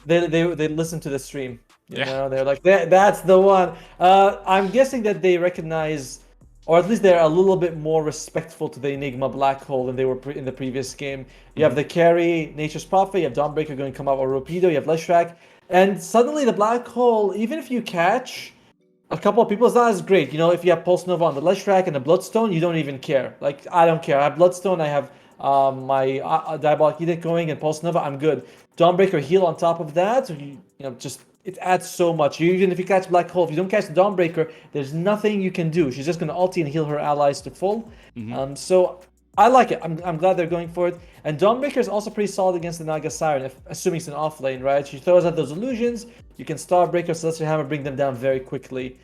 they listen to the stream. You know, they're like, that's the one. I'm guessing that they recognize, or at least they're a little bit more respectful to the Enigma Black Hole than they were in the previous game. You have the carry, Nature's Prophet, you have Dawnbreaker going to come out, or Rapido, you have Leshrac, and suddenly the Black Hole, even if you catch a couple of people, it's not as great. You know, if you have Pulse Nova on the Leshrac and the Bloodstone, you don't even care. Like, I don't care. I have Bloodstone, I have my Diabolic Edict going, and Pulse Nova, I'm good. Dawnbreaker heal on top of that, just it adds so much. Even if you catch Black Hole, if you don't catch the Dawnbreaker, there's nothing you can do. She's just gonna ulti and heal her allies to full. So I like it. I'm glad they're going for it. And Dawnbreaker is also pretty solid against the Naga Siren, assuming it's an off lane, right? She throws out those illusions. You can Starbreaker, Celestial Hammer, bring them down very quickly,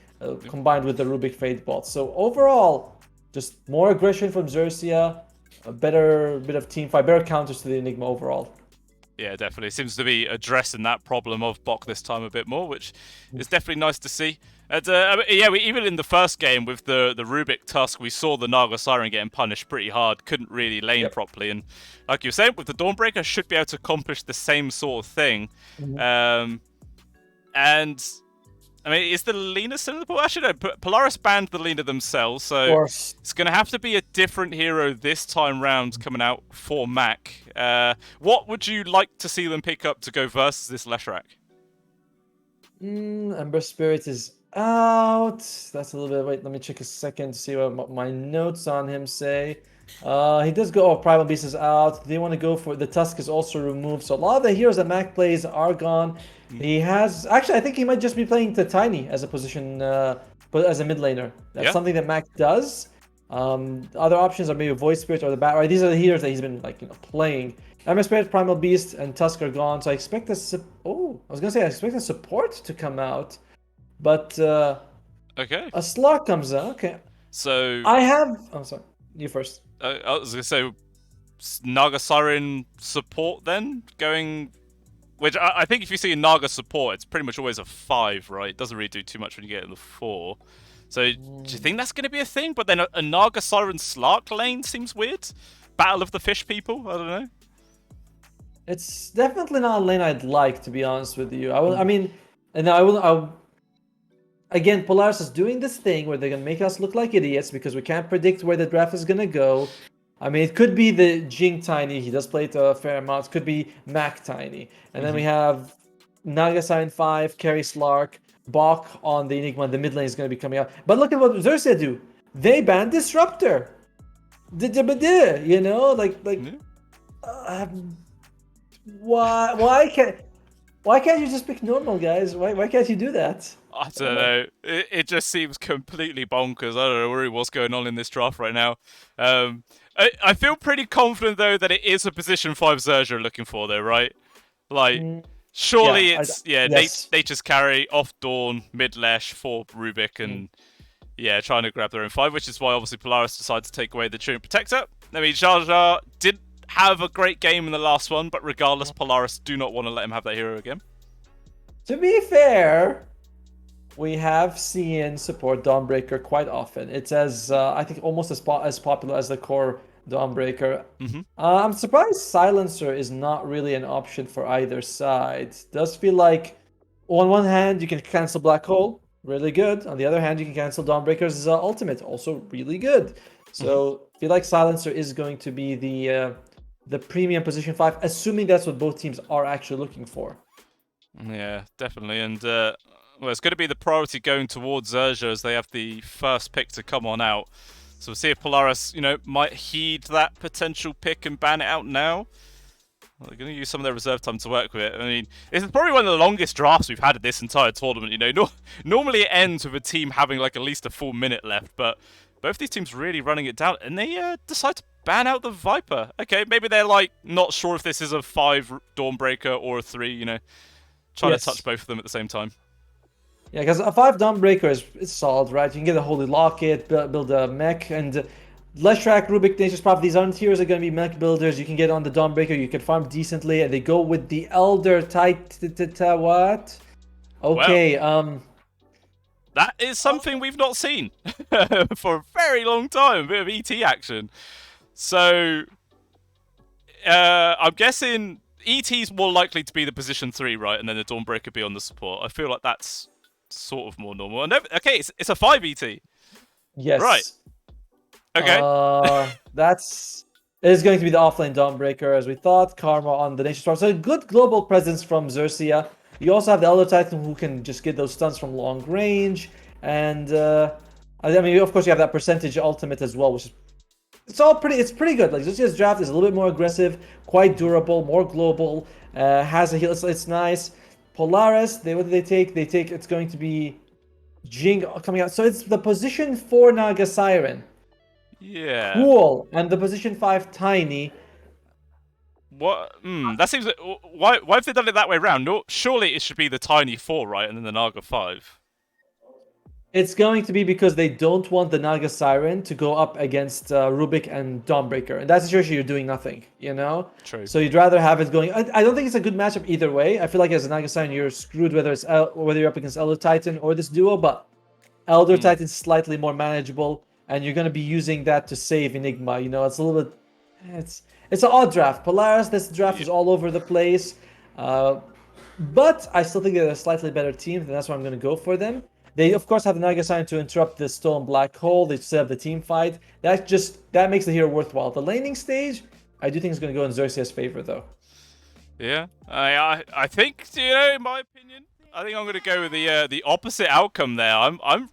combined with the Rubik Fade bot. So overall, just more aggression from XERXIA, a better bit of team fight, better counters to the Enigma overall. Yeah, definitely. Seems to be addressing that problem of Bok this time a bit more, which is definitely nice to see. And even in the first game with the Rubik Tusk, we saw the Naga Siren getting punished pretty hard. Couldn't really lane properly, and like you were saying, with the Dawnbreaker, should be able to accomplish the same sort of thing. And I mean, is the Lina still in the pool? Actually, no. Polaris banned the Lina themselves, so it's going to have to be a different hero this time round coming out for Mac. What would you like to see them pick up to go versus this Leshrac? Ember Spirit is out. That's a little bit. Wait, let me check a second to see what my notes on him say. He does go. Oh, Primal Beast is out. They want to go for the Tusk is also removed. So a lot of the heroes that Mac plays are gone. He has actually. I think he might just be playing the Tiny as a position, but as a mid laner. That's something that Mac does. Other options are maybe Void Spirit or the Bat. Right, these are the heroes that he's been playing. Ember Spirit, Primal Beast, and Tusk are gone. So I expect this. Oh, I was gonna say I expect the support to come out, but okay, a Slot comes out. Okay, so I have. Oh, sorry. You first. I was gonna say Naga Siren support then going. Which I think if you see a Naga support, it's pretty much always a 5, right? It doesn't really do too much when you get in the 4. So do you think that's going to be a thing? But then a Naga Siren Slark lane seems weird. Battle of the Fish people? I don't know. It's definitely not a lane I'd like, to be honest with you. Again, Polaris is doing this thing where they're going to make us look like idiots because we can't predict where the draft is going to go. I mean, it could be the Jing Tiny. He does play it a fair amount. It could be Mac Tiny. And then we have Naga Siren 5, Carry Slark, Bok on the Enigma. The mid lane is going to be coming out. But look at what XERXIA do. They ban Disruptor. You know, why can't you just pick normal, guys? Why can't you do that? I don't know. It just seems completely bonkers. I don't know really what's going on in this draft right now. I feel pretty confident though that it is a position 5 XERXIA looking for though, right? Like, surely Nature's carry off Dawn, mid Lesh for Rubik, and trying to grab their own 5, which is why obviously Polaris decided to take away the Treant Protector. I mean, Jar Jar did have a great game in the last one, but regardless, Polaris do not want to let him have that hero again. To be fair, we have seen support Dawnbreaker quite often. It's I think almost as popular as the core Dawnbreaker. I'm surprised Silencer is not really an option for either side. Does feel like on one hand you can cancel Black Hole, really good. On the other hand, you can cancel Dawnbreaker's ultimate, also really good. So I feel like Silencer is going to be the premium position 5, assuming that's what both teams are actually looking for. Yeah, definitely. And well, it's going to be the priority going towards XERXIA as they have the first pick to come on out. So we'll see if Polaris, might heed that potential pick and ban it out now. Well, they're going to use some of their reserve time to work with it. I mean, this is probably one of the longest drafts we've had at this entire tournament. Normally it ends with a team having like at least a full minute left, but both these teams really running it down, and they decide to ban out the Viper. Okay, maybe they're like not sure if this is a 5 Dawnbreaker or a 3. Trying to touch both of them at the same time. Yeah, because a 5 Dawnbreaker is solid, right? You can get a Holy Locket, build a mech, and Leshrac, Rubik, Nature's Prophet, these aren't heroes are going to be mech builders. You can get on the Dawnbreaker, you can farm decently, and they go with the Elder what? Okay, that is something we've not seen for a very long time. A bit of ET action. So, I'm guessing ET's more likely to be the position 3, right, and then the Dawnbreaker be on the support. I feel like that's sort of more normal. And okay, it's a 5 ET. Right. Yes. Okay. That's it is going to be the offlane Dawnbreaker as we thought. Karma on the Nation Storm. So a good global presence from XERXIA. You also have the Elder Titan who can just get those stunts from long range. And I mean, of course, you have that percentage ultimate as well, which is it's pretty good. Like XERXIA's draft is a little bit more aggressive, quite durable, more global. Has a heal. It's nice. Polaris. What do they take? They take. It's going to be Jing coming out. So it's the position 4 Naga Siren. Yeah. Cool. And the position 5 Tiny. What? That seems. Why have they done it that way around? No, surely it should be the Tiny 4, right, and then the Naga 5. It's going to be because they don't want the Naga Siren to go up against Rubik and Dawnbreaker. In that situation, you're doing nothing, you know? True. So you'd rather have it going... I don't think it's a good matchup either way. I feel like as a Naga Siren, you're screwed whether you're up against Elder Titan or this duo, but Elder Titan's slightly more manageable, and you're going to be using that to save Enigma. You know, it's a little bit... It's an odd draft. Polaris, this draft is all over the place. But I still think they're a slightly better team, and that's why I'm going to go for them. They, of course, have the Naga Sign to interrupt the Stone Black Hole. They still have the team fight. That makes the hero worthwhile. The laning stage, I do think is going to go in XERXIA's favor, though. Yeah, I think, you know, in my opinion, I think I'm going to go with the opposite outcome there. I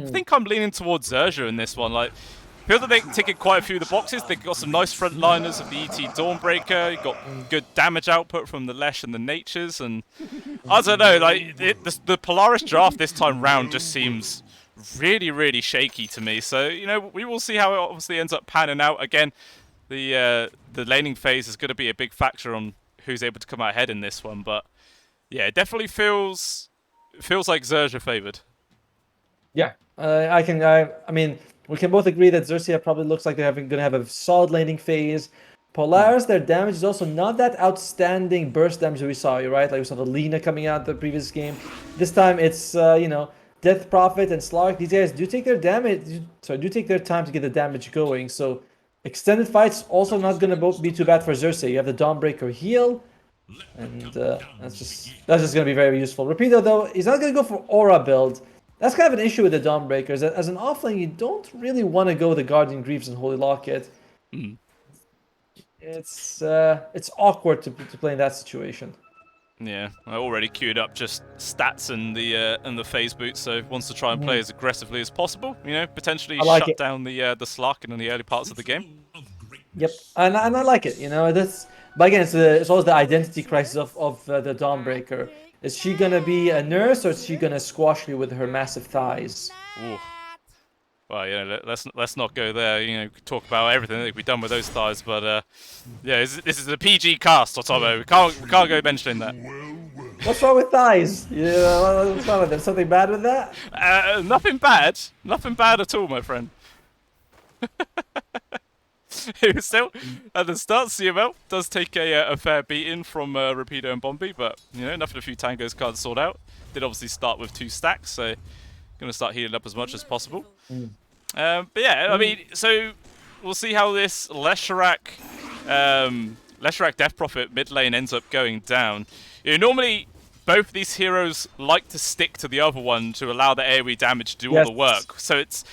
think I'm leaning towards XERXIA in this one. Like, I feel that they're ticking quite a few of the boxes. They've got some nice frontliners of the ET Dawnbreaker. You've got good damage output from the Lesh and the Natures. And I don't know, like the Polaris draft this time round just seems really, really shaky to me. So, you know, we will see how it obviously ends up panning out. Again, the laning phase is going to be a big factor on who's able to come out ahead in this one. But yeah, it definitely feels like XERXIA favored. Yeah, I mean, we can both agree that XERXIA probably looks like they're going to have a solid laning phase. Polaris, their damage is also not that outstanding burst damage that we saw, right? Like we saw the Lina coming out the previous game. This time it's, you know, Death Prophet and Slark. These guys do take their damage, do take their time to get the damage going. So extended fights also not going to be too bad for XERXIA. You have the Dawnbreaker heal, and that's just going to be very useful. Rapido, though, he's not going to go for Aura build. That's kind of an issue with the Dawnbreakers. As an offlane, you don't really want to go the Guardian Greaves and Holy Locket. It's awkward to play in that situation. Yeah, I already queued up just stats and the phase boots, so wants to try and play as aggressively as possible. You know, potentially shut down the Slark in the early parts of the game. Yep, and I like it. You know, but again, it's always the identity crisis of the Dawnbreaker. Is she gonna be a nurse, or is she gonna squash you with her massive thighs? Ooh. Well, yeah, let's not go there. You know, talk about everything that we've done with those thighs, but yeah, this is a PG cast, Otomo. We can't go mentioning that. What's wrong with thighs? Yeah, what's wrong with them? Something bad with that? Nothing bad. Nothing bad at all, my friend. He was still at the start. CML does take a fair beating from Rapido and Bombi, but you know, nothing a few tangos can't sort out. Did obviously start with 2 stacks, so gonna start healing up as much as possible. But yeah, I mean, so we'll see how this Leshrac Death Prophet mid lane ends up going down. You know, normally both these heroes like to stick to the other one to allow the AoE damage to do all the work. So it's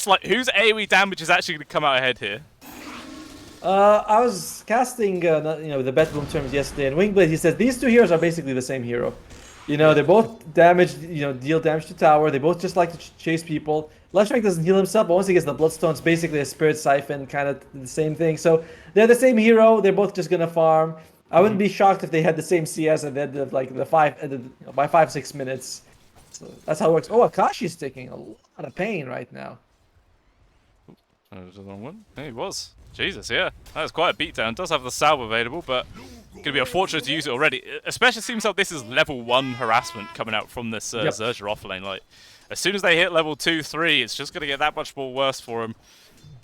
like, whose AoE damage is actually going to come out ahead here? I was casting, you know, the Bet Boom terms yesterday, and Wingblade, he said these two heroes are basically the same hero. You know, they're both damage, you know, deal damage to tower. They both just like to chase people. Leshrac doesn't heal himself, but once he gets the Bloodstone, it's basically a Spirit Siphon, kind of the same thing. So they're the same hero. They're both just gonna farm. I wouldn't be shocked if they had the same CS at the end of like by 5-6 minutes. So that's how it works. Oh, Akashi's taking a lot of pain right now. That was the wrong one. Yeah, he was. Jesus, yeah. That was quite a beatdown. Does have the salve available, but gonna be unfortunate to use it already. Especially seems like this is level 1 harassment coming out from this XERXIA offlane. Like, as soon as they hit level 2, 3, it's just gonna get that much more worse for him.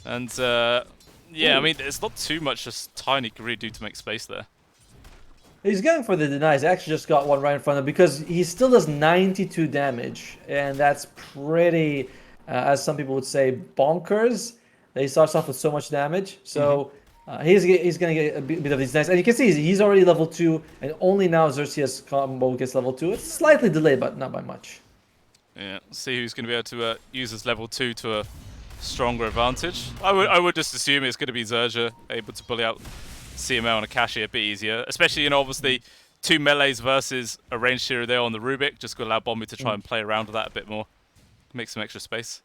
And yeah, I mean, there's not too much just Tiny can really do to make space there. He's going for the denies. He actually just got one right in front of him because he still does 92 damage, and that's pretty, as some people would say, bonkers. He starts off with so much damage. So He's gonna get a bit of these nice, and you can see he's already level 2, and only now XERXIA's combo gets level 2. It's slightly delayed, but not by much. Yeah, see who's going to be able to use his level 2 to a stronger advantage. I would just assume it's going to be XERXIA able to bully out CML and Akashi a bit easier, especially, you know, obviously 2 melees versus a ranged hero there on the Rubik, just going to allow Bombi to try and play around with that a bit more, make some extra space.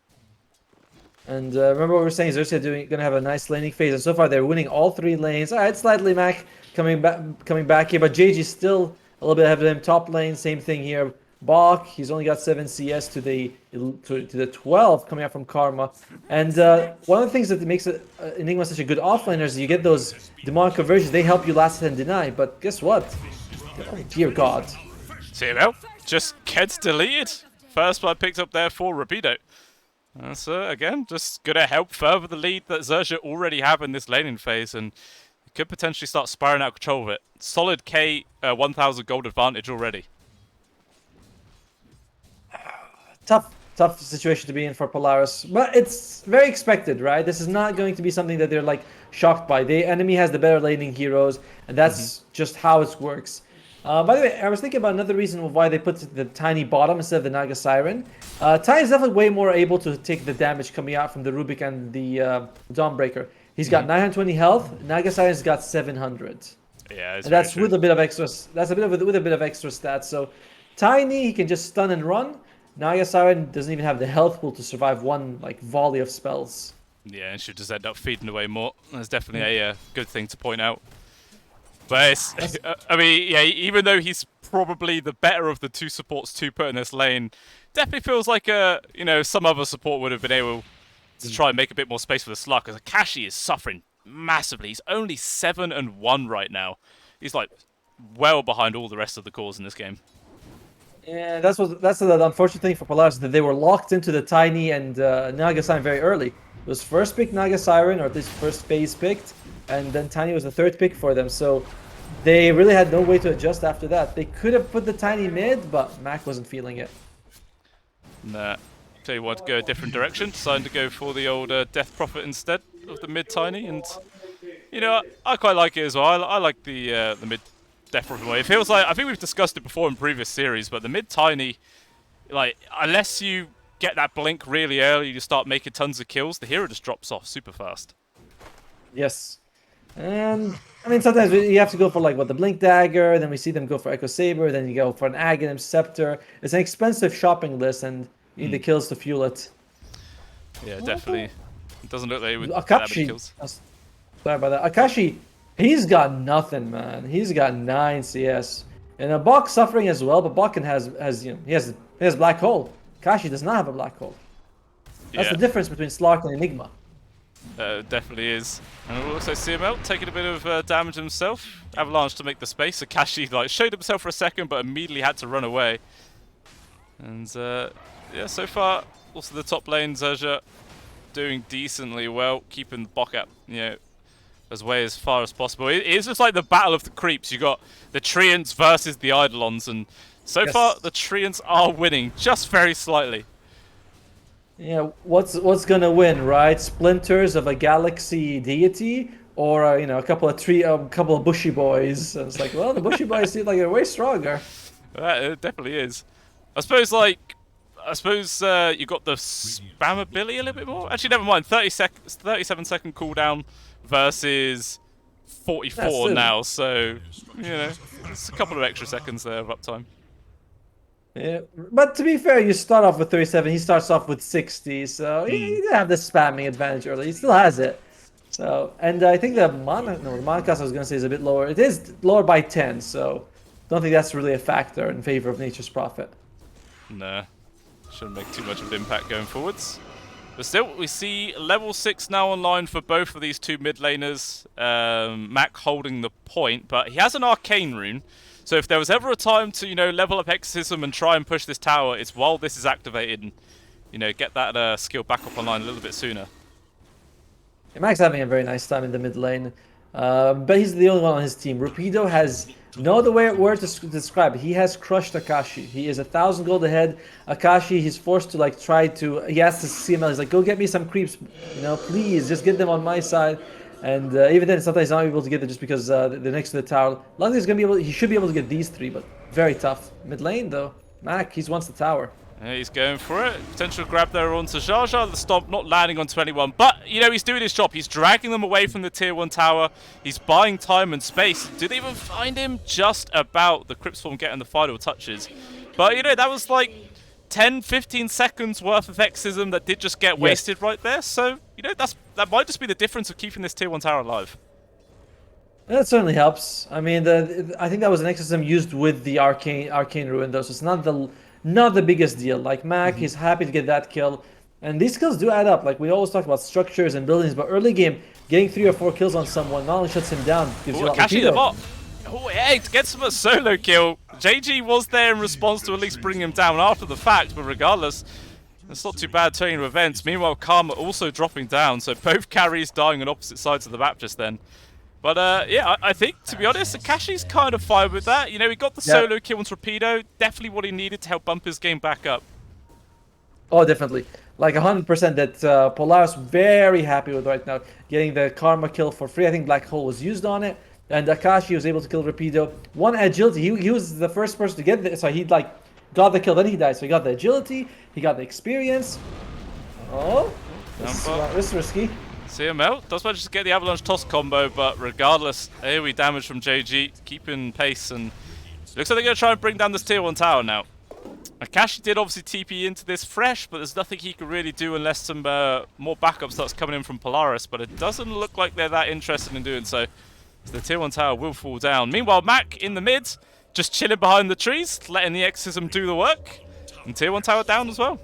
And remember what we were saying, XERXIA gonna have a nice laning phase, and so far they're winning all 3 lanes. Alright, slightly Mac coming back here, but JG's still a little bit ahead of him. Top lane, same thing here. Bach, he's only got 7 CS to the 12 coming out from Karma. And one of the things that makes Enigma such a good offlaner is you get those demonic conversions. They help you last and deny, but guess what? Oh dear God. CML just gets deleted. First blood picked up there for Rapido. So again, just gonna help further the lead that XERXIA already have in this laning phase, and could potentially start spiraling out of control of it. Solid K 1000 gold advantage already. Tough situation to be in for Polaris, but it's very expected, right? This is not going to be something that they're like shocked by. The enemy has the better laning heroes, and that's just how it works. By the way, I was thinking about another reason why they put the Tiny bottom instead of the Naga Siren. Tiny is definitely way more able to take the damage coming out from the Rubik and the Dawnbreaker. He's got 920 health. Naga Siren's got 700. Yeah, and that's with a bit of extra. That's with a bit of extra stats. So Tiny, he can just stun and run. Naga Siren doesn't even have the health pool to survive one like volley of spells. Yeah, and should just end up feeding away more. That's definitely a good thing to point out. But it's, I mean, yeah, even though he's probably the better of the 2 supports to put in this lane, definitely feels like you know, some other support would have been able to try and make a bit more space for the Slug, because Akashi is suffering massively. He's only 7-1 right now. He's like well behind all the rest of the cores in this game. Yeah, that's the unfortunate thing for Polaris, that they were locked into the Tiny and Naga Siren very early. It was first pick Naga Siren, or at least first phase picked, and then Tiny was the 3rd pick for them. So they really had no way to adjust after that. They could have put the Tiny mid, but Mac wasn't feeling it. Nah. Tell you what, to go a different direction. Decided to go for the old Death Prophet instead of the mid Tiny, and you know, I quite like it as well. I like the mid Death Prophet way. It feels like, I think we've discussed it before in previous series, but the mid Tiny, like, unless you get that blink really early, you start making tons of kills, the hero just drops off super fast. Yes. And I mean, sometimes you have to go for like the Blink Dagger, then we see them go for Echo Saber, then you go for an Aghanim Scepter. It's an expensive shopping list, and you need the kills to fuel it. Yeah, definitely. It doesn't look like he would Akashi, get that many kills. Sorry about that. Akashi, he's got nothing, man. He's got 9 CS. And Bach suffering as well, but Bach has you know, he has Black Hole. Akashi does not have a Black Hole. That's the difference between Slark and Enigma. Definitely is. And we'll also see him out, taking a bit of damage himself. Avalanche to make the space. Akashi like showed himself for a second, but immediately had to run away. And yeah, so far, also the top lane, XERXIA doing decently well, keeping the Bok out, you know, as far as possible. It is just like the battle of the creeps. You got the Treants versus the Eidolons, and so far the Treants are winning, just very slightly. Yeah, what's gonna win, right? Splinters of a galaxy deity, or you know, a couple of bushy boys. And it's like, well, the bushy boys seem like they're way stronger. It definitely is. I suppose you got the spammability a little bit more. Actually, never mind. 37-second cooldown versus 44 now. So you know, it's a couple of extra seconds there of uptime. Yeah, but to be fair, you start off with 37. He starts off with 60, so he didn't have the spamming advantage early. He still has it. So, and I think the mana cost I was gonna say is a bit lower. It is lower by 10, so don't think that's really a factor in favor of Nature's Prophet. Nah, shouldn't make too much of an impact going forwards. But still, we see level 6 now online for both of these 2 mid laners. Mac holding the point, but he has an arcane rune. So if there was ever a time to, you know, level up Exorcism and try and push this tower, it's while this is activated and, you know, get that skill back up online a little bit sooner. Yeah, Mac's having a very nice time in the mid lane, but he's the only one on his team. Rapido has no other word to describe it. He has crushed Akashi. He is 1,000 gold ahead. Akashi, he's forced to he asks the CML, he's like, go get me some creeps, you know, please, just get them on my side. And even then, sometimes he's not able to get it just because they're next to the tower. Luckily, he's gonna be able. He should be able to get these 3, but very tough. Mid lane though, Mac, he wants the tower. Yeah, he's going for it. Potential grab there onto Jar Jar. The stomp not landing on 21. But, you know, he's doing his job. He's dragging them away from the tier 1 tower. He's buying time and space. Did they even find him? Just about. The Crypt Swarm getting the final touches. But, you know, that was like 10, 15 seconds worth of Exism that did just get wasted right there. So, you know, that might just be the difference of keeping this tier 1 tower alive. That certainly helps. I mean, I think that was an exorcism used with the arcane ruin though, so it's not the biggest deal. Like Mac, he's happy to get that kill, and these kills do add up. Like we always talk about structures and buildings, but early game, getting 3 or 4 kills on someone not only shuts him down, gives you a lot of the bot. Oh, yeah, gets him a solo kill. JG was there in response to at least bring him down after the fact, but regardless, it's not too bad turning to events. Meanwhile, Karma also dropping down, so both carries dying on opposite sides of the map just then. But yeah, I think, to be honest, Akashi's kind of fine with that. You know, he got the solo kill on Torpedo, definitely what he needed to help bump his game back up. Oh, definitely. Like 100% that Polaris very happy with right now. Getting the Karma kill for free. I think Black Hole was used on it. And Akashi was able to kill Rapido. 1 agility. He was the first person to get this. So he like got the kill, then he died. So he got the agility, he got the experience. Oh, this is risky. CML does manage to get the Avalanche Toss combo, but regardless, AoE damage from JG, keeping pace, and looks like they're going to try and bring down this tier 1 tower now. Akashi did obviously TP into this fresh, but there's nothing he can really do unless some more backup starts coming in from Polaris, but it doesn't look like they're that interested in doing so. So the tier 1 tower will fall down. Meanwhile, Mac in the mid, just chilling behind the trees, letting the Exorcism do the work, and tier 1 tower down as well.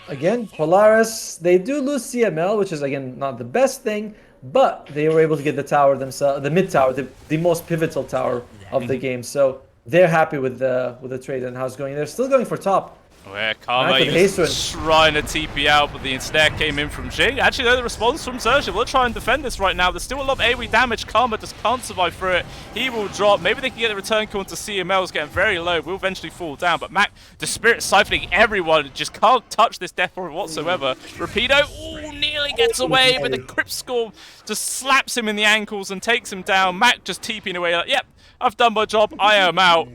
Again, Polaris, they do lose CML, which is, again, not the best thing, but they were able to get the tower themselves, the mid tower, the most pivotal tower of the game. So they're happy with the trade and how it's going. They're still going for top. Where Karma was trying to TP out, but the ensnare came in from Jing. Actually, though, the response from XERXIA, we'll try and defend this right now. There's still a lot of AoE damage. Karma just can't survive through it. He will drop. Maybe they can get the return kill into CML. It's getting very low. Will eventually fall down. But Mac, the Spirit siphoning everyone, just can't touch this death orb whatsoever. Rapido, ooh, nearly gets away, but the Crypt Swarm just slaps him in the ankles and takes him down. Mac just TPing away like, yep, I've done my job. I am out.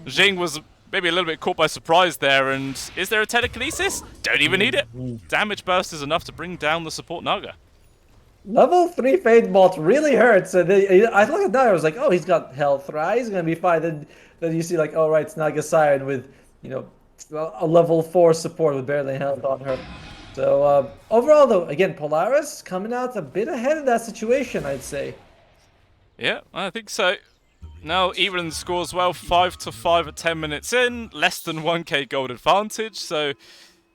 Jing was maybe a little bit caught by surprise there, and is there a telekinesis? Don't even need it. Damage burst is enough to bring down the support Naga. Level 3 Fate Bolt really hurts. I look at that, I was like, oh, he's got health, right? He's gonna be fine. Then you see like, oh right, it's Naga Siren with, you know, a level 4 support with barely health on her. So overall though, again, Polaris coming out a bit ahead of that situation, I'd say. Yeah, I think so. Now, even the score as well, 5-5 at 10 minutes in, less than 1k gold advantage, so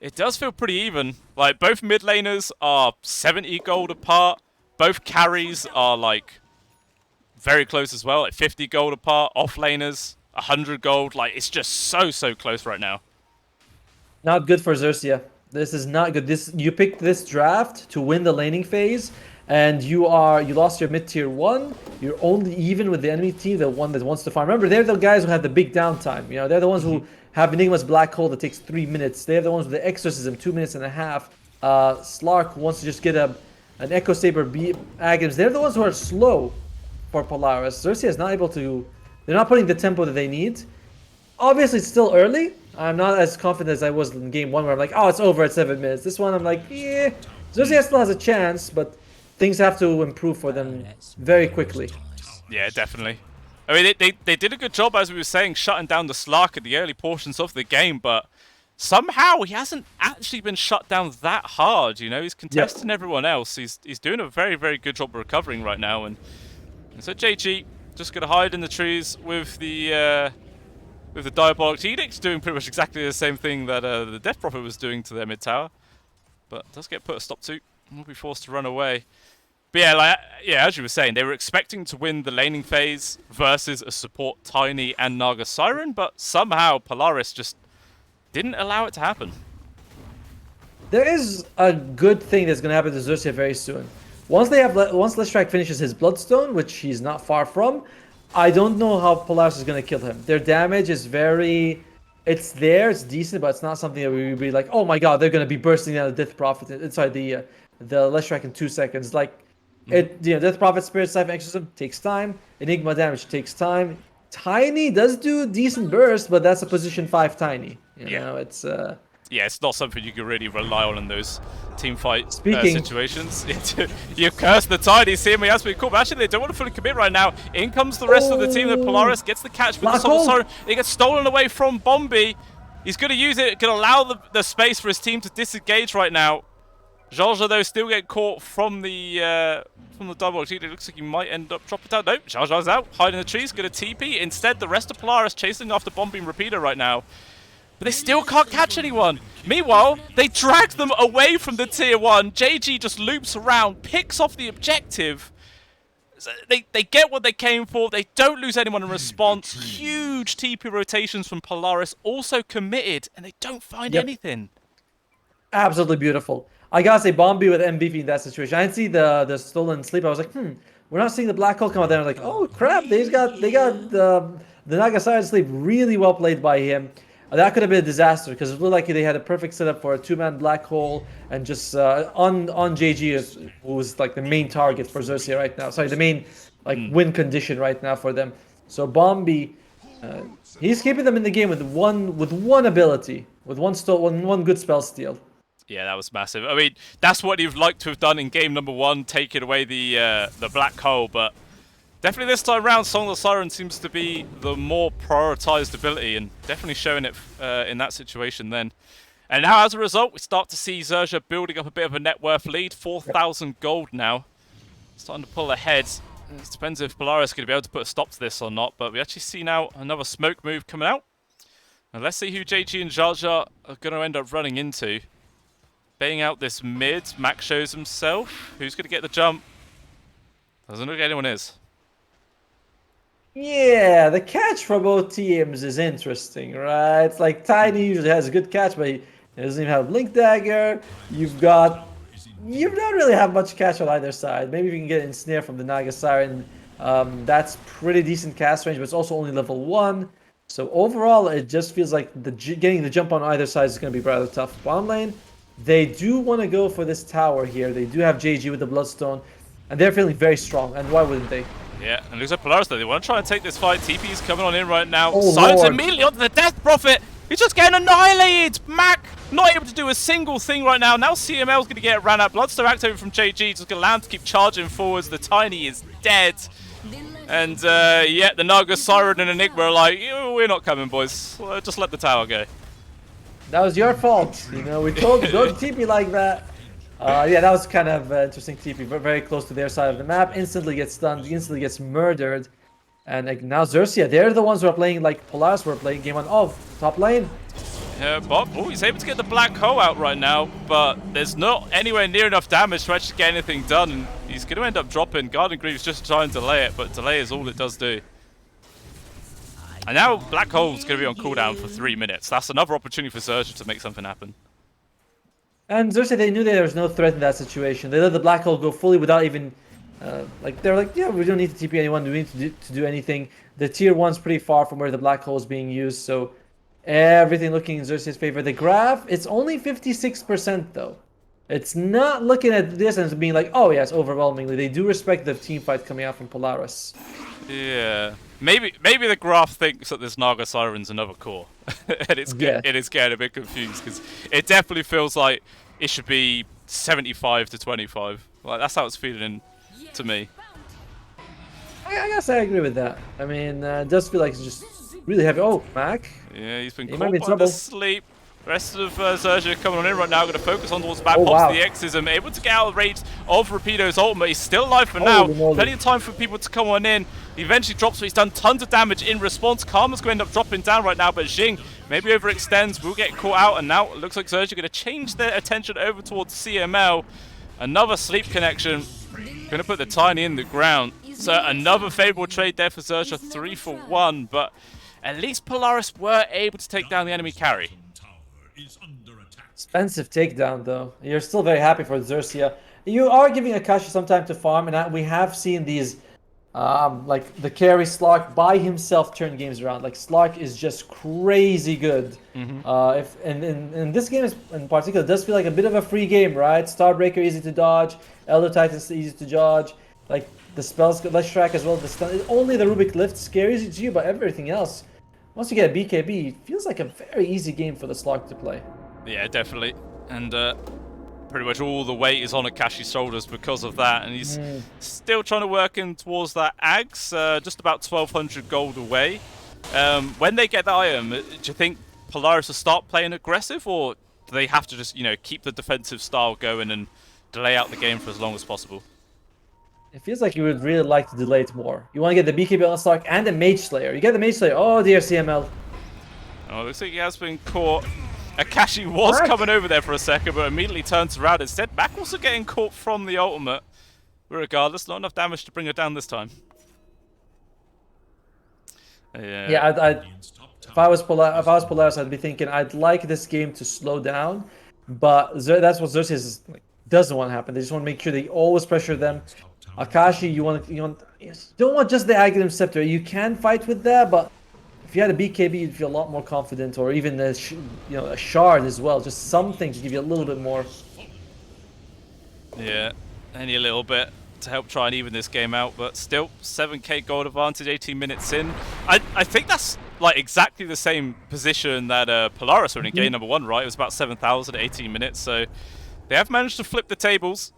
it does feel pretty even. Like, both mid laners are 70 gold apart, both carries are, like, very close as well, like 50 gold apart, off laners, 100 gold, like, it's just so close right now. Not good for XERXIA. This is not good. You picked this draft to win the laning phase, and you lost your mid tier 1. You're only even with the enemy team, the one that wants to farm. Remember, they're the guys who have the big downtime. You know, they're the ones who have Enigma's Black Hole that takes 3 minutes. They're the ones with the Exorcism, 2.5 minutes. Slark wants to just get an Echo Saber Agams. They're the ones who are slow for Polaris. XERXIA is not able to. They're not putting the tempo that they need. Obviously, it's still early. I'm not as confident as I was in game 1, where I'm like, oh, it's over at 7 minutes. This one, I'm like, yeah, XERXIA still has a chance, but things have to improve for them very quickly. Yeah, definitely. I mean, they did a good job, as we were saying, shutting down the Slark at the early portions of the game, but somehow he hasn't actually been shut down that hard, you know? He's contesting everyone else. He's doing a very good job of recovering right now, and so JG just going to hide in the trees with the Diabolic Edict, doing pretty much exactly the same thing that the Death Prophet was doing to their mid tower, but does get put a stop to. Will be forced to run away. But yeah, as you were saying, they were expecting to win the laning phase versus a support Tiny and Naga Siren, but somehow Polaris just didn't allow it to happen. There is a good thing that's going to happen to XERXIA very soon. Once Leshrac finishes his Bloodstone, which he's not far from, I don't know how Polaris is going to kill him. Their damage is it's there, it's decent, but it's not something that we would be like, oh my god, they're going to be bursting out the Death Prophet inside the Leshrac in 2 seconds. Like, Death Prophet, Spirit Siphon, Exorcism takes time. Enigma damage takes time. Tiny does do decent burst, but that's a position 5 Tiny. You know, it's Yeah, it's not something you can really rely on in those team fight Speaking- situations. You curse the Tiny, see me, that's pretty cool, but actually they don't want to fully commit right now. In comes the rest of the team. The Polaris gets the catch with the Soul Siren. It gets stolen away from Bombi. He's going to use it, going to allow the space for his team to disengage right now. Zsa, though, still get caught from the double. Actually, it looks like he might end up dropping down. Nope, Zsa's out, hiding in the trees, going to TP. Instead, the rest of Polaris chasing after Bombing Repeater right now. But they still can't catch anyone. Meanwhile, they drag them away from the tier 1. JG just loops around, picks off the objective. So they get what they came for. They don't lose anyone in response. Huge TP rotations from Polaris, also committed, and they don't find anything. Absolutely beautiful. I gotta say, Bombi with MVP in that situation. I didn't see the stolen sleep. I was like, we're not seeing the black hole come out there. I'm like, oh crap, they got the Nagasaki sleep. Really well played by him. That could have been a disaster because it looked like they had a perfect setup for a 2-man black hole and just on JG, who was like the main target for XERXIA right now. Sorry, the main win condition right now for them. So Bombi, he's keeping them in the game with one ability, with one good spell steal. Yeah, that was massive. I mean, that's what you've liked to have done in game number 1, taking away the black hole, but definitely this time round, Song of the Siren seems to be the more prioritized ability, and definitely showing it in that situation then. And now, as a result, we start to see XERXIA building up a bit of a net worth lead, 4,000 gold now. Starting to pull ahead. It depends if Polaris is going to be able to put a stop to this or not, but we actually see now another smoke move coming out. And let's see who JG and Zsa are going to end up running into. Baying out this mid, Max shows himself. Who's going to get the jump? Doesn't look like anyone is. Yeah, the catch for both teams is interesting, right? It's like Tiny usually has a good catch, but he doesn't even have Blink Dagger. You don't really have much catch on either side. Maybe if you can get Ensnare from the Naga Siren, that's pretty decent cast range, but it's also only level 1. So overall, it just feels like getting the jump on either side is going to be rather tough. Bottom lane, they do want to go for this tower here. They do have JG with the Bloodstone, and they're feeling very strong, and why wouldn't they? Yeah, and looks like Polaris though, they want to try and take this fight. TP is coming on in right now. Oh, Silence Lord. immediately onto the Death Prophet. He's just getting annihilated. Mac not able to do a single thing right now. Now CML is going to get ran out. Bloodstone activated from JG. Just going to allow him to keep charging forwards. The Tiny is dead. And yeah, the Naga Siren and Enigma are like, we're not coming, boys. Just let the tower go. That was your fault. You know, we told you don't TP like that. Yeah, that was kind of interesting TP, very close to their side of the map. Instantly gets stunned, instantly gets murdered. And like, now XERXIA, they're the ones who are playing like Polaris were playing game 1 of top lane. Yeah, but he's able to get the black hole out right now, but there's not anywhere near enough damage to actually get anything done. And he's going to end up dropping. Garden Greaves just trying to delay it, but delay is all it does do. And now Black Hole's going to be on cooldown for 3 minutes. That's another opportunity for XERXIA to make something happen. And XERXIA, they knew there was no threat in that situation. They let the black hole go fully without even, they're like, yeah, we don't need to TP anyone, we need to do anything. The tier 1's pretty far from where the black hole is being used, so everything looking in XERXIA's favor. The graph, it's only 56% though. It's not looking at this and being like, oh yes, overwhelmingly. They do respect the team fight coming out from Polaris. Yeah. Maybe the graph thinks that this Naga Siren's another core. And it's getting a bit confused because it definitely feels like it should be 75 to 25. Like that's how it's feeling to me. I guess I agree with that. I mean, it does feel like it's just really heavy. Oh, Mac. Yeah, he's been He caught might be in by trouble. the sleep. Rest of XERXIA coming on in right now. Going to focus on towards the back. Oh, Pops wow. the Exism. Able to get out of range of Rapido's ultimate. He's still alive for now. moly. Plenty of time for people to come on in. He eventually drops, but he's done tons of damage in response. Karma's going to end up dropping down right now, but Jing maybe overextends. Will get caught out, and now it looks like XERXIA going to change their attention over towards CML. Another sleep connection. Going to put the Tiny in the ground. So another favorable trade there for XERXIA, 3 for 1, but at least Polaris were able to take down the enemy carry. Expensive takedown though. You're still very happy for XERXIA. You are giving Akashi some time to farm, and we have seen these Like the carry Slark by himself turn games around. Like Slark is just crazy good. If and this game is, in particular, does feel like a bit of a free game, right? Starbreaker easy to dodge, Elder Titan's easy to dodge. Like the spells, Let's Track as well. The stun, only the Rubik Lift scares you, but everything else, once you get a BKB, it feels like a very easy game for the Slark to play. Yeah, definitely. And pretty much all the weight is on Akashi's shoulders because of that, and he's still trying to work in towards that Ags, just about 1,200 gold away. When they get that item, do you think Polaris will start playing aggressive, or do they have to just, keep the defensive style going and delay out the game for as long as possible? It feels like you would really like to delay it more. You want to get the BKB on Slark and the Mage Slayer. You get the Mage Slayer. Oh dear, CML. Oh, looks like he has been caught. Akashi was coming over there for a second, but immediately turns around instead. Mac also getting caught from the ultimate. But regardless, not enough damage to bring her down this time. Yeah, if I was Polaris, I'd be thinking I'd like this game to slow down, but that's what Xerxes doesn't want to happen. They just want to make sure they always pressure them. Akashi, you don't want just the Aghanim Scepter. You can fight with that, but if you had a BKB, you'd feel a lot more confident, or even a shard as well. Just something to give you a little bit more. Yeah, any little bit to help try and even this game out, but still 7k gold advantage 18 minutes in. I think that's like exactly the same position that Polaris were in game number 1, right? It was about 7,000 at 18 minutes, so they have managed to flip the tables.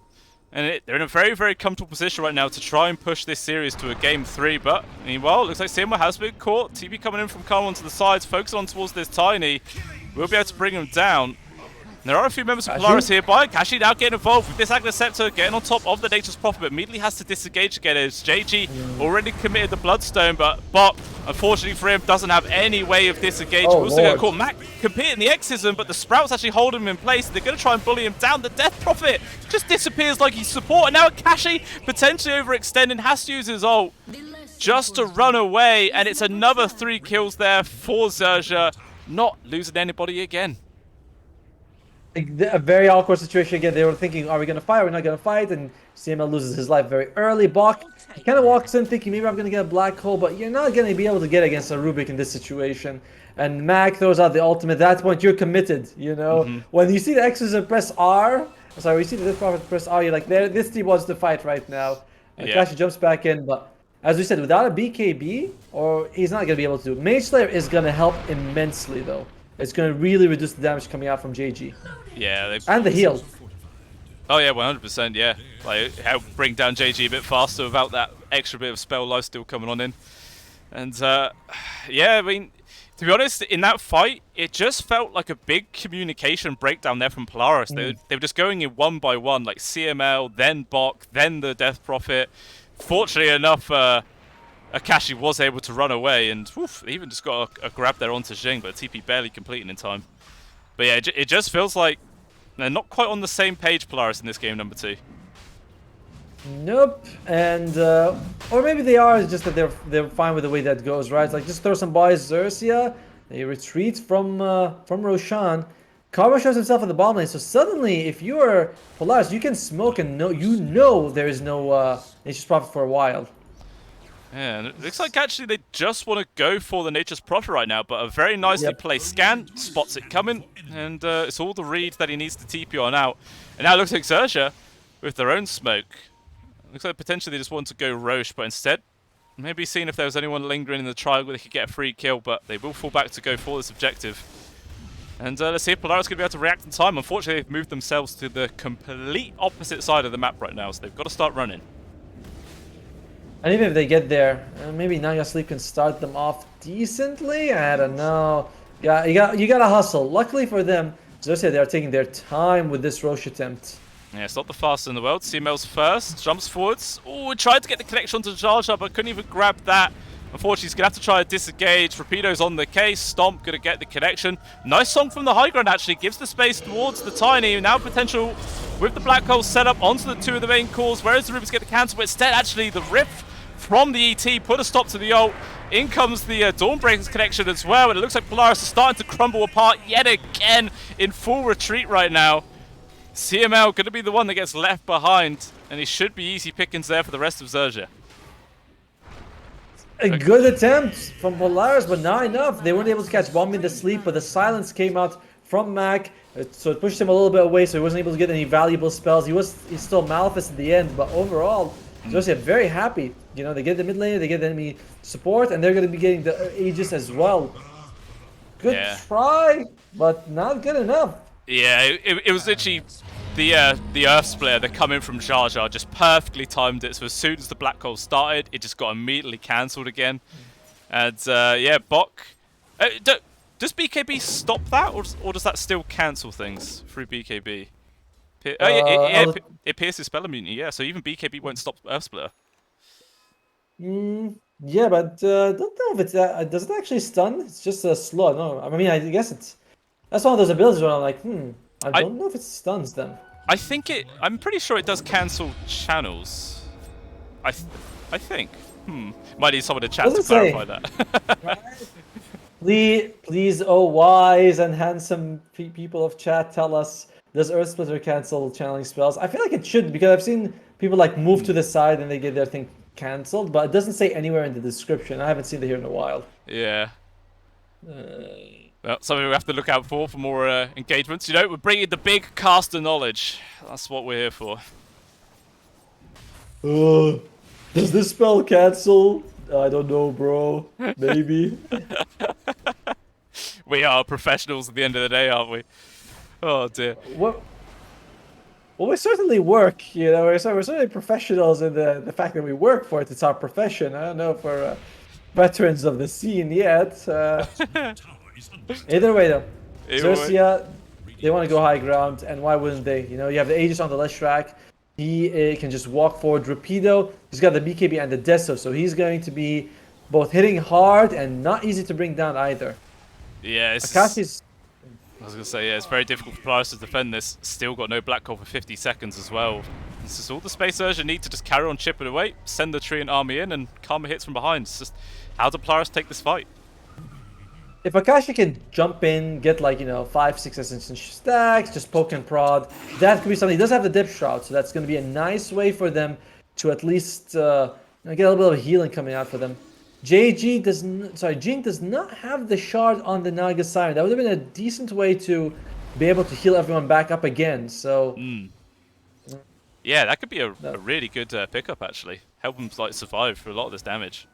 And they're in a very, very comfortable position right now to try and push this series to a game 3. But meanwhile, it looks like CML has been caught. TB coming in from Carl onto the sides, focusing on towards this Tiny. We'll be able to bring him down. And there are a few members of Polaris here, but Kashi now getting involved with this Aghanim Scepter, getting on top of the Nature's Prophet, but immediately has to disengage again as JG already committed the Bloodstone, but Bot, unfortunately for him, doesn't have any way of disengaging. Also going to call Mac competing the Exism, but the Sprouts actually hold him in place. They're going to try and bully him down. The Death Prophet just disappears like he's support, and now Kashi potentially overextending, has to use his ult just to run away, and it's another 3 kills there for XERXIA, not losing anybody again. A very awkward situation again. They were thinking, are we going to fight? Are we not going to fight? And CML loses his life very early. Bok, he kind of walks in thinking, maybe I'm going to get a black hole, but you're not going to be able to get against a Rubik in this situation. And Mac throws out the ultimate. At that point, you're committed, When you see the Exorcism press R, sorry, you see the Death Prophet press R, you're like, this team wants to fight right now. And Kashi jumps back in, but as we said, without a BKB, or he's not going to be able to do it. Mage Slayer is going to help immensely, though. It's going to really reduce the damage coming out from JG. Yeah, and the heal. Oh yeah, 100%. Yeah, like help bring down JG a bit faster without that extra bit of spell life still coming on in. And yeah, I mean, to be honest, in that fight, it just felt like a big communication breakdown there from Polaris. They were just going in one by one, like CML, then Bok, then the Death Prophet. Fortunately enough, Akashi was able to run away, and even just got a grab there onto Jing, but TP barely completing in time. But yeah, it just feels like they're not quite on the same page, Polaris, in this game number 2. Nope, and or maybe they are. It's just that they're fine with the way that goes, right? Like just throw some buys, XERXIA. They retreat from Roshan. Karma shows himself in the bottom lane, so suddenly, if you are Polaris, you can smoke and know there is no Nature's Prophet for a while. Yeah, and it looks like actually they just want to go for the Nature's Prophet right now, but a very nicely placed scan spots it coming, and it's all the read that he needs to TP on out. And now it looks like XERXIA with their own smoke. Looks like potentially they just want to go Roche, but instead, maybe seeing if there was anyone lingering in the triangle they could get a free kill, but they will fall back to go for this objective. And let's see if Polaris is going to be able to react in time. Unfortunately, they've moved themselves to the complete opposite side of the map right now, so they've got to start running. And even if they get there, maybe Naya Sleep can start them off decently. I don't know. Yeah, you gotta hustle. Luckily for them, as I said, they are taking their time with this Roche attempt. Yeah, it's not the fastest in the world. CML's first, jumps forwards. Oh, tried to get the connection onto Jar Jar, but couldn't even grab that. Unfortunately, he's going to have to try to disengage. Rapido's on the case. Stomp going to get the connection. Nice song from the high ground, actually. Gives the space towards the Tiny. Now potential with the Black Hole set up onto the 2 of the main cores. Whereas the Rubik's get the cancel, but instead, actually, the Rift from the ET put a stop to the ult. In comes the Dawnbreaker's connection as well. And it looks like Polaris is starting to crumble apart yet again in full retreat right now. CML going to be the one that gets left behind. And it should be easy pickings there for the rest of XERXIA. A good attempt from Polaris, but not enough. They weren't able to catch Bomb in the sleep, but the silence came out from Mac, so it pushed him a little bit away, so he wasn't able to get any valuable spells. He's still Malphus in the end, but overall, Xerxia very happy. You know, they get the mid lane, they get the enemy support, and they're going to be getting the Aegis as well. Good try, but not good enough. Yeah, it was literally the Earth Splitter that come in from Jar Jar just perfectly timed it. So as soon as the black hole started, it just got immediately cancelled again. And yeah, Bok. Does BKB stop that, or does that still cancel things through BKB? It pierces spell immunity. Yeah, so even BKB won't stop Earth Splitter. Yeah, but don't know if it's does it actually stun? It's just a slow. No, I mean I guess that's one of those abilities where I'm like, I don't know if it stuns them. I'm pretty sure it does cancel channels. I think. Might need someone to chat to clarify that. Please, oh wise and handsome people of chat, tell us, does Earth Splitter cancel channeling spells? I feel like it should, because I've seen people like move to the side and they get their thing cancelled, but it doesn't say anywhere in the description. I haven't seen it here in a while. Yeah. Well, something we have to look out for more engagements. You know, we're bringing the big caster knowledge. That's what we're here for. Does this spell cancel? I don't know, bro. Maybe. We are professionals at the end of the day, aren't we? Oh dear. Well, we certainly work, you know. We're certainly professionals in the fact that we work for it. It's our profession. I don't know for veterans of the scene yet. Either way, though, XERXIA, they want to go high ground, and why wouldn't they? You know, you have the Aegis on the left track. He can just walk forward. Rapido, he's got the BKB and the Deso, so he's going to be both hitting hard and not easy to bring down either. Yeah, Akashi's... I was going to say, yeah, it's very difficult for Polaris to defend this. Still got no black hole for 50 seconds as well. This is all the space Urge need to just carry on chipping away, send the Treant army in, and Karma hits from behind. It's just, how do Polaris take this fight? If Akashi can jump in, get like, you know, 5-6 Ascension stacks, just poke and prod, that could be something. He does have the Dip Shroud, so that's going to be a nice way for them to at least get a little bit of healing coming out for them. Jing does not have the shard on the Naga Siren. That would have been a decent way to be able to heal everyone back up again, so... Yeah, that could be a really good pickup, actually. Help him like survive for a lot of this damage.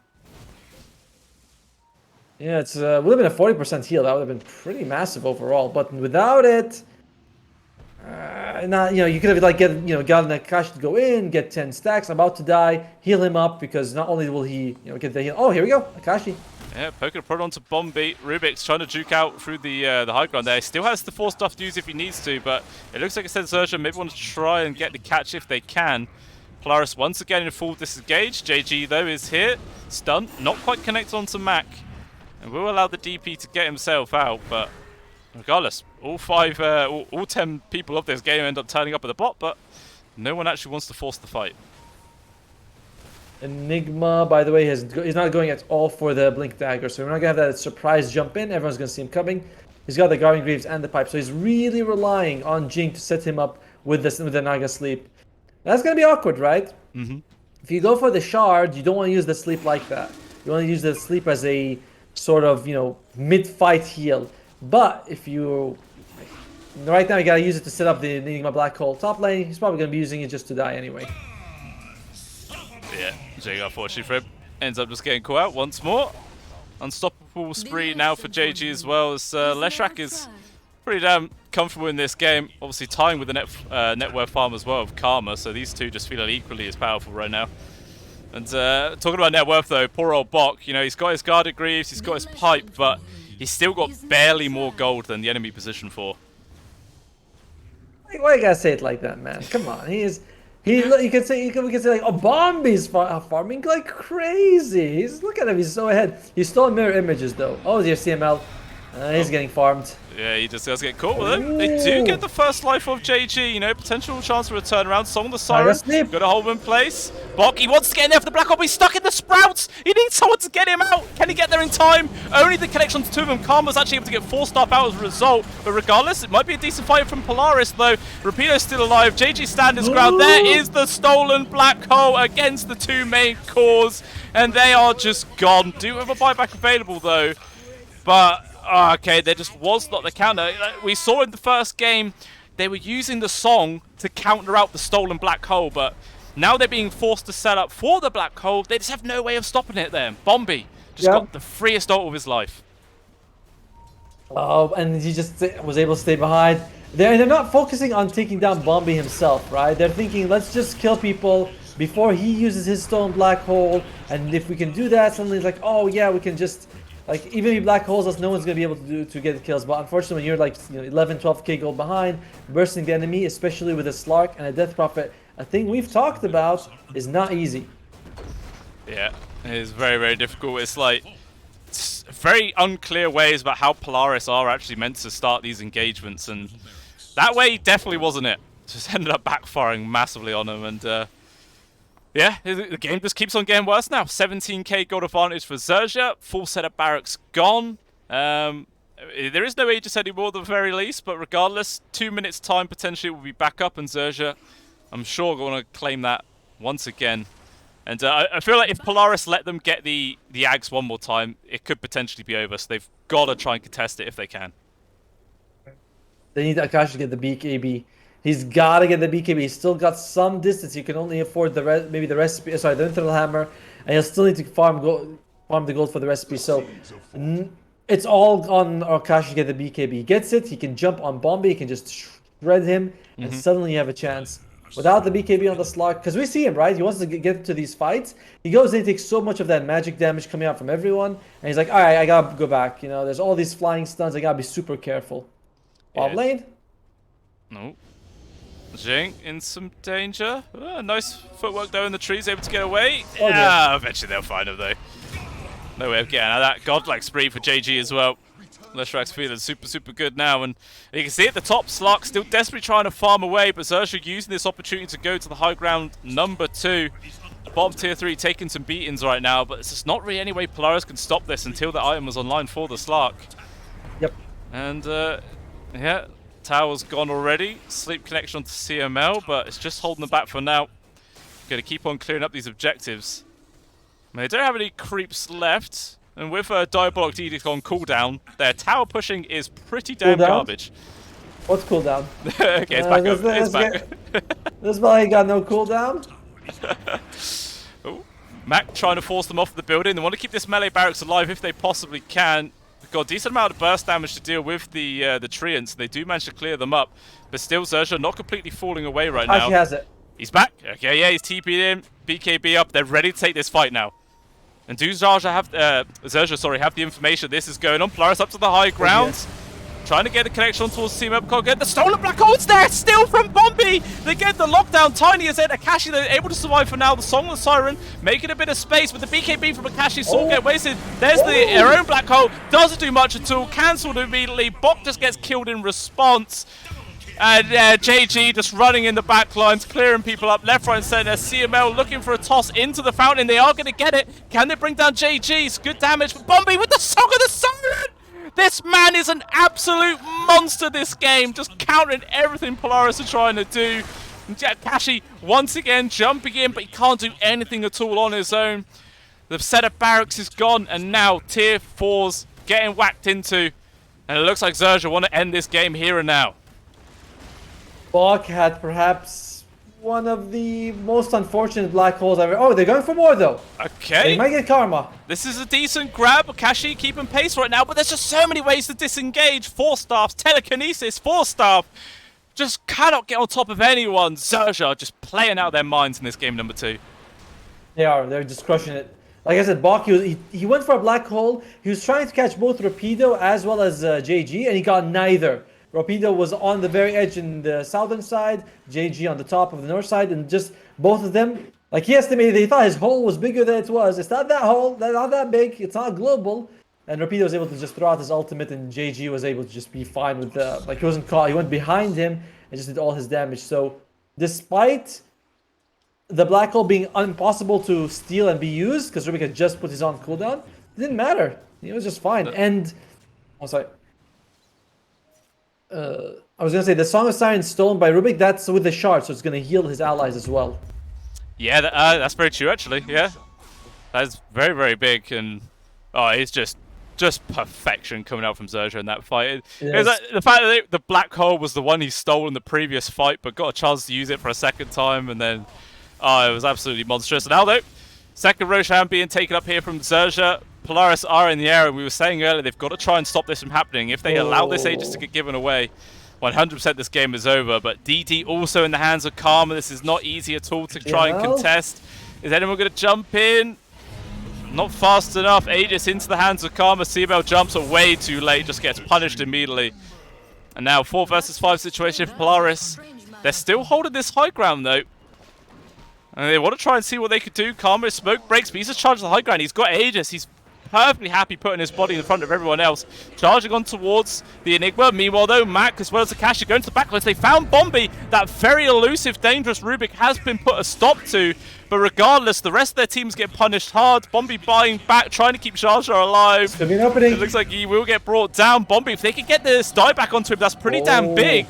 Yeah, it would have been a 40% heal. That would have been pretty massive overall. But without it, you could have like gotten Akashi to go in, get 10 stacks, about to die, heal him up, because not only will he get the heal. Oh, here we go, Akashi. Yeah, poking a prod onto Bombi. Rubik's trying to juke out through the high ground there. He still has the 4 stuff to use if he needs to, but it looks like it says Xerxia maybe want to try and get the catch if they can. Polaris once again in full disengage. JG though is here, stunned, not quite connected onto Mac. And we'll allow the DP to get himself out, but regardless, all 10 people of this game end up turning up at the bot, but no one actually wants to force the fight. Enigma, by the way, he's not going at all for the Blink Dagger, so we're not going to have that surprise jump in. Everyone's going to see him coming. He's got the Guardian Greaves and the pipe, so he's really relying on Jing to set him up with the Naga Sleep. That's going to be awkward, right? If you go for the Shard, you don't want to use the Sleep like that. You want to use the Sleep as a sort of, mid-fight heal. But if you... Right now, you got to use it to set up the Enigma Black Hole top lane. He's probably going to be using it just to die anyway. Yeah, Jing, unfortunately for him, ends up just getting caught out once more. Unstoppable spree now for JG as well, as Leshrac is pretty damn comfortable in this game. Obviously tying with the net worth farm as well of Karma, so these two just feel equally as powerful right now. And talking about net worth though, poor old Bok, he's got his Guarded Greaves, he's got his pipe, but he's still got barely more gold than the enemy position for. Why you gotta say it like that, man? Come on, we can say like, oh, Bombi's farming like crazy. Look at him, he's so ahead. He stole mirror images though. Oh, dear CML. He's getting farmed. Yeah, he just does get caught with it. They do get the first life of JG, you know, potential chance for a turnaround. Song the Siren, got to hold him in place. Bok, he wants to get in there for the Black Hole, but he's stuck in the sprouts. He needs someone to get him out. Can he get there in time? Only the connection to two of them. Karma's actually able to get 4-star out as a result. But regardless, it might be a decent fight from Polaris, though. Rapido's still alive. JG stand his ground. There is the stolen Black Hole against the two main cores, and they are just gone. Do have a buyback available, though. But okay, there just was not the counter. We saw in the first game, they were using the song to counter out the stolen Black Hole, but now they're being forced to set up for the Black Hole. They just have no way of stopping it there. Bombi just got the freest ult of his life. Oh, and he just was able to stay behind. They're not focusing on taking down Bombi himself, right? They're thinking, let's just kill people before he uses his stolen Black Hole, and if we can do that, suddenly it's like, oh yeah, we can just... Like, even if he black holes us, no one's going to be able to get the kills. But unfortunately, when you're like 11, 12k gold behind, bursting the enemy, especially with a Slark and a Death Prophet, a thing we've talked about is not easy. Yeah, it is very, very difficult. It's like very unclear ways about how Polaris are actually meant to start these engagements. And that way definitely wasn't it. Just ended up backfiring massively on them. And yeah, the game just keeps on getting worse now. 17k gold advantage for XERXIA. Full set of barracks gone. There is no Aegis anymore at the very least, but regardless, 2 minutes time potentially will be back up, and XERXIA, I'm sure, going to claim that once again. And I feel like if Polaris let them get the Ags one more time, it could potentially be over. So they've got to try and contest it if they can. They need Akash to get the BKB. He's got to get the BKB. He's still got some distance. You can only afford the maybe the recipe. Sorry, the Infernal Hammer, and he'll still need to farm the gold for the recipe. So it's all on Akash to get the BKB. He gets it. He can jump on Bombi. He can just shred him, and suddenly you have a chance. Without the BKB on the slot, because we see him, right? He wants to get into these fights. He goes in, he takes so much of that magic damage coming out from everyone, and he's like, all right, I gotta go back. You know, there's all these flying stuns. I gotta be super careful. Bot lane. No. Jing in some danger. Nice footwork though in the trees, able to get away. Oh, yeah. Eventually they'll find him though. No way of getting out of that. Godlike spree for JG as well. Leshrak's feeling super, super good now, and you can see at the top, Slark still desperately trying to farm away, but XERXIA using this opportunity to go to the high ground number 2. Bottom tier 3 taking some beatings right now, but it's just not really any way Polaris can stop this until the item was online for the Slark. Yep. And yeah, tower's gone already. Sleep connection onto CML, but it's just holding them back for now. Got to keep on clearing up these objectives. I mean, they don't have any creeps left. And with Diabolic Edict on cooldown, their tower pushing is pretty damn garbage. What's cooldown? Okay, it's back over. It's back. This guy got no cooldown. Oh, Mac trying to force them off the building. They want to keep this melee barracks alive if they possibly can. They've got a decent amount of burst damage to deal with the Treants. They do manage to clear them up. But still, XERXIA not completely falling away right now. He has it. He's back. Okay, yeah, he's TP'd in. BKB up. They're ready to take this fight now. And do XERXIA have the information this is going on? Polaris up to the high ground. Trying to get the connection towards Team Epicon. Get the stolen Black Hole's there! Still from Bombi! They get the lockdown. Tiny as it. Akashi, they're able to survive for now. The Song of the Siren making a bit of space with the BKB from Akashi. Sword get wasted. There's their own Black Hole. Doesn't do much at all. Cancelled immediately. Bok just gets killed in response. And JG just running in the back lines, clearing people up left, right, and center. CML looking for a toss into the fountain. They are going to get it. Can they bring down JG? It's good damage for Bombi with the Song of the Siren! This man is an absolute monster this game, just countering everything Polaris are trying to do. Kashi once again jumping in, but he can't do anything at all on his own. The set of barracks is gone, and now tier 4's getting whacked into. And it looks like XERXIA want to end this game here and now. Bok had perhaps one of the most unfortunate black holes ever. Oh, they're going for more though. Okay. They might get karma. This is a decent grab. Kashi keeping pace right now, but there's just so many ways to disengage. 4 staffs, telekinesis, 4 staff. Just cannot get on top of anyone. XERXIA just playing out their minds in this game number 2. They are. They're just crushing it. Like I said, Bok, he went for a black hole. He was trying to catch both Rapido as well as JG, and he got neither. Rapido was on the very edge in the southern side, JG on the top of the north side, and just both of them, like he estimated, they thought his hole was bigger than it was. It's not that hole, not that big, it's not global. And Rapido was able to just throw out his ultimate, and JG was able to just be fine with the, like, he wasn't caught. He went behind him and just did all his damage. So despite the black hole being impossible to steal and be used, because Rubik had just put his on cooldown, it didn't matter. He was just fine. And oh, sorry. I was gonna say the Song of Siren stolen by Rubik. That's with the shard, so it's gonna heal his allies as well. Yeah, that's very true actually. Yeah, that's very, very big, and oh, it's just perfection coming out from Xerxia in that fight. It was like, the fact that the black hole was the one he stole in the previous fight, but got a chance to use it for a second time, and then oh, it was absolutely monstrous. Now though, second Roshan being taken up here from Xerxia. Polaris are in the air, and we were saying earlier they've got to try and stop this from happening. If they allow this Aegis to get given away, 100% this game is over. But DD also in the hands of Karma. This is not easy at all to try and contest. Is anyone going to jump in? Not fast enough. Aegis into the hands of Karma. CBL jumps away too late, just gets punished immediately. And now 4 versus 5 situation for Polaris. They're still holding this high ground though. And they want to try and see what they could do. Karma smoke breaks, but he's just charged the high ground. He's got Aegis. He's perfectly happy putting his body in front of everyone else. Charging on towards the Enigma. Meanwhile though, Mac as well as Akashi going to the backlines. They found Bombi. That very elusive, dangerous Rubik has been put a stop to. But regardless, the rest of their teams get punished hard. Bombi buying back, trying to keep Jar Jar alive. It looks like he will get brought down. Bombi, if they can get this die back onto him, that's pretty damn big.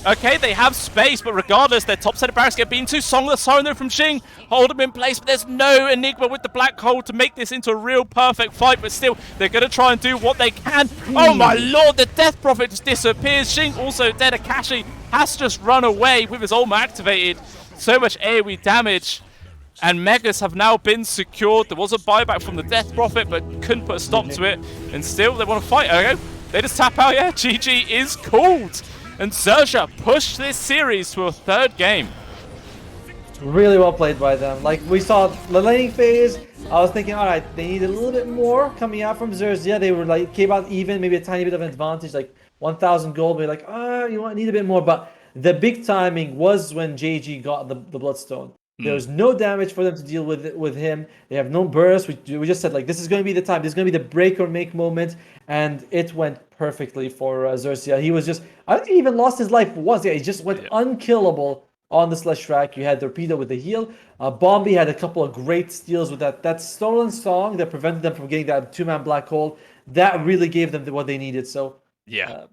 Okay, they have space, but regardless, their top set of barracks get beaten too. Song the Siren though from Xing, hold him in place, but there's no Enigma with the black hole to make this into a real perfect fight, but still, they're going to try and do what they can. Oh my lord, the Death Prophet just disappears. Xing also dead. Akashi has just run away with his ultimate activated. So much AoE damage. And Megas have now been secured. There was a buyback from the Death Prophet, but couldn't put a stop to it. And still, they want to fight. Okay, they just tap out. Yeah, GG is called. And Xerxia pushed this series to a 3rd game. Really well played by them. Like, we saw the laning phase, I was thinking, alright, they need a little bit more coming out from Xerxia. They were like, came out even, maybe a tiny bit of an advantage, like 1,000 gold. We're like, you need a bit more. But the big timing was when JG got the Bloodstone. There was no damage for them to deal with him. They have no burst. We just said, like, this is going to be the time. This is going to be the break or make moment. And it went perfectly for Xerxia. He was just, I don't think he even lost his life once. Yeah, he just went unkillable on the Slush track. You had the Torpedo with the heal. Bombi had a couple of great steals with that stolen song that prevented them from getting that 2-man black hole. That really gave them what they needed. So, well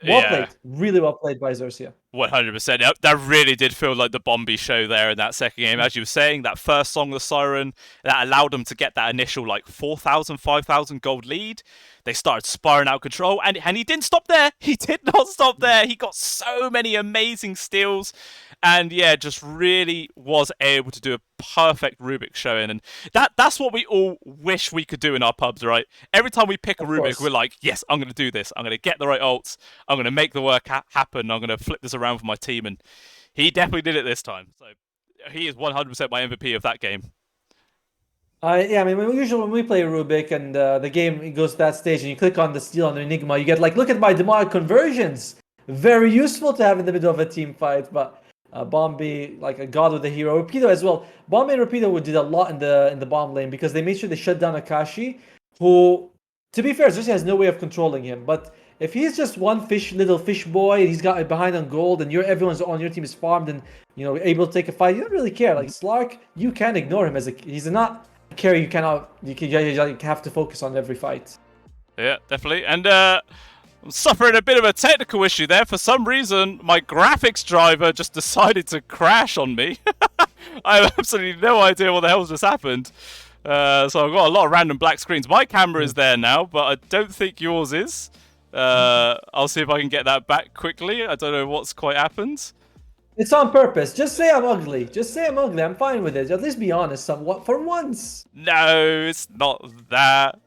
played. Really well played by Xerxia. 100%. That really did feel like the Bombi show there in that second game. As you were saying, that first Song of the Siren, that allowed them to get that initial like 4,000, 5,000 gold lead. They started spiraling out of control, and he didn't stop there. He did not stop there. He got so many amazing steals, and yeah, just really was able to do a perfect Rubik showing. And that's what we all wish we could do in our pubs, right? Every time we pick a Rubik, we're like, yes, I'm going to do this. I'm going to get the right ults. I'm going to make the work happen. I'm going to flip this around for my team, and he definitely did it this time. So he is 100% my MVP of that game. Yeah, I mean, when we play Rubik and the game goes to that stage and you click on the steal on the Enigma, you get like, look at my demonic conversions. Very useful to have in the middle of a team fight. But Bombi, like a god with a hero. Rapido as well. Bombi and Rapido did a lot in the bomb lane because they made sure they shut down Akashi, who, to be fair, Xerxia has no way of controlling him. But if he's just one little fish boy and he's got behind on gold and everyone's on your team is farmed and able to take a fight, you don't really care. Like Slark, you can ignore him he's not carry. You have to focus on every fight. Yeah, definitely. And I'm suffering a bit of a technical issue there. For some reason, my graphics driver just decided to crash on me. I have absolutely no idea what the hell's just happened. So I've got a lot of random black screens. My camera is there now, but I don't think yours is. I'll see if I can get that back quickly. I don't know what's quite happened. It's on purpose. Just say I'm ugly. Just say I'm ugly. I'm fine with it. At least be honest somewhat for once. No, it's not that.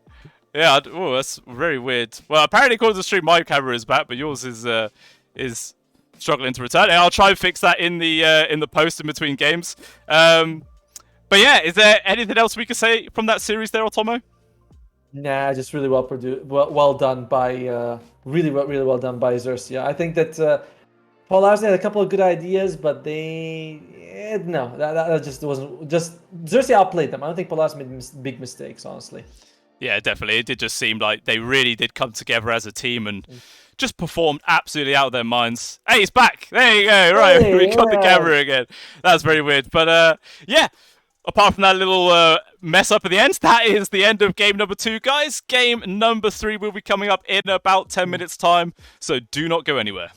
Yeah, that's very weird. Well, apparently according to the stream, my camera is back, but yours is struggling to return. And I'll try and fix that in the post in between games. But yeah, is there anything else we could say from that series there, Otomo? Nah, just really well produced, well done by really well done by Xerxia. I think that Polaris had a couple of good ideas, but that just wasn't. Just Xerxia outplayed them. I don't think Polaris made big mistakes, honestly. Yeah, definitely. It did just seem like they really did come together as a team and just performed absolutely out of their minds. Hey, he's back. There you go. Right, Hey, we got the yeah. camera again. That's very weird. But yeah, apart from that little mess up at the end, that is the end of game number 2, guys. Game number 3 will be coming up in about 10 minutes' time, so do not go anywhere.